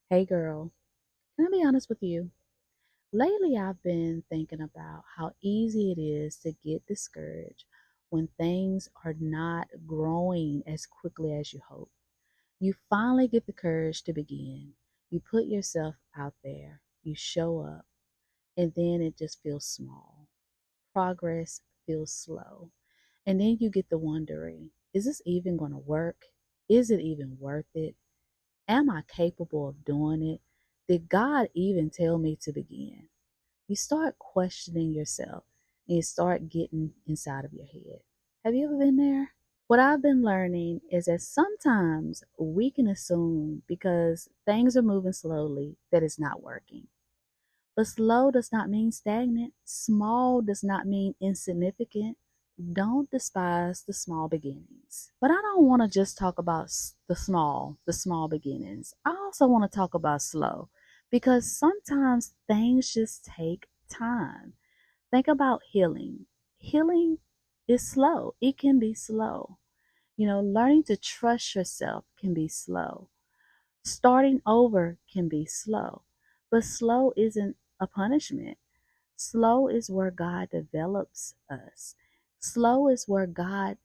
Hey girl, can I be honest with you? Lately, I've been thinking about how easy it is to get discouraged when things are not growing as quickly as you hope. You finally get the courage to begin. You put yourself out there, you show up, and then it just feels small. Progress feels slow. And then you get the wondering, is this even going to work? Is it even worth it? Am I capable of doing it? Did God even tell me to begin? You start questioning yourself and you start getting inside of your head. Have you ever been there? What I've been learning is that sometimes we can assume because things are moving slowly that it's not working. But slow does not mean stagnant. Small does not mean insignificant. Don't despise the small beginnings. But I don't want to just talk about the small beginnings. I also want to talk about slow because sometimes things just take time. Think about healing. Healing is slow, it can be slow. Learning to trust yourself can be slow. Starting over can be slow, but slow isn't a punishment. Slow is where God develops us. Slow is where God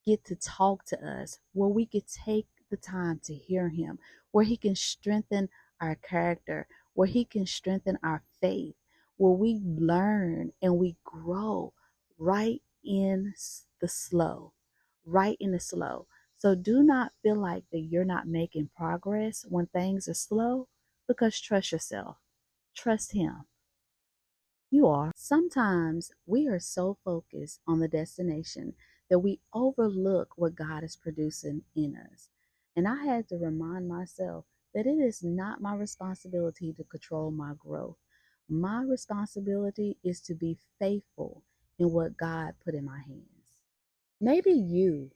get to talk to us, where we could take the time to hear him, where he can strengthen our character, where he can strengthen our faith, where we learn and we grow right in the slow, right in the slow. So do not feel like that you're not making progress when things are slow because trust yourself. Trust him. You are. Sometimes we are so focused on the destination that we overlook what God is producing in us. And I had to remind myself that it is not my responsibility to control my growth. My responsibility is to be faithful in what God put in my hands. Maybe you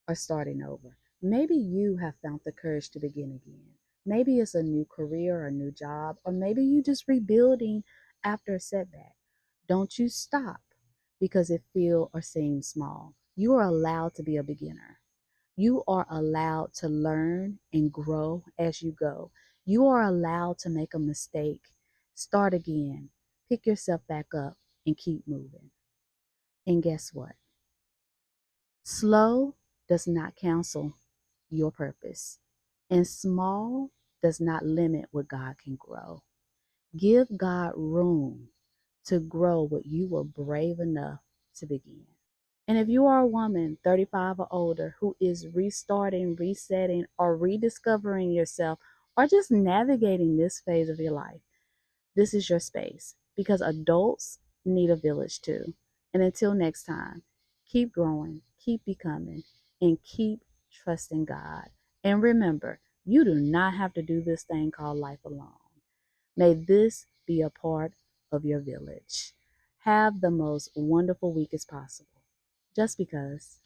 are starting over. Maybe you have found the courage to begin again. Maybe it's a new career or a new job, or maybe you just rebuilding after a setback. Don't you stop because it feels or seems small. You are allowed to be a beginner. You are allowed to learn and grow as you go. You are allowed to make a mistake, start again, pick yourself back up, and keep moving. And guess what? Slow does not cancel your purpose, and small does not limit what God can grow. Give God room to grow what you were brave enough to begin. And if you are a woman 35 or older who is restarting, resetting, or rediscovering yourself, or just navigating this phase of your life, this is your space because adults need a village too. And until next time, keep growing, keep becoming, and keep trusting God. And remember, you do not have to do this thing called life alone. May this be a part of your village. Have the most wonderful week as possible. Just because.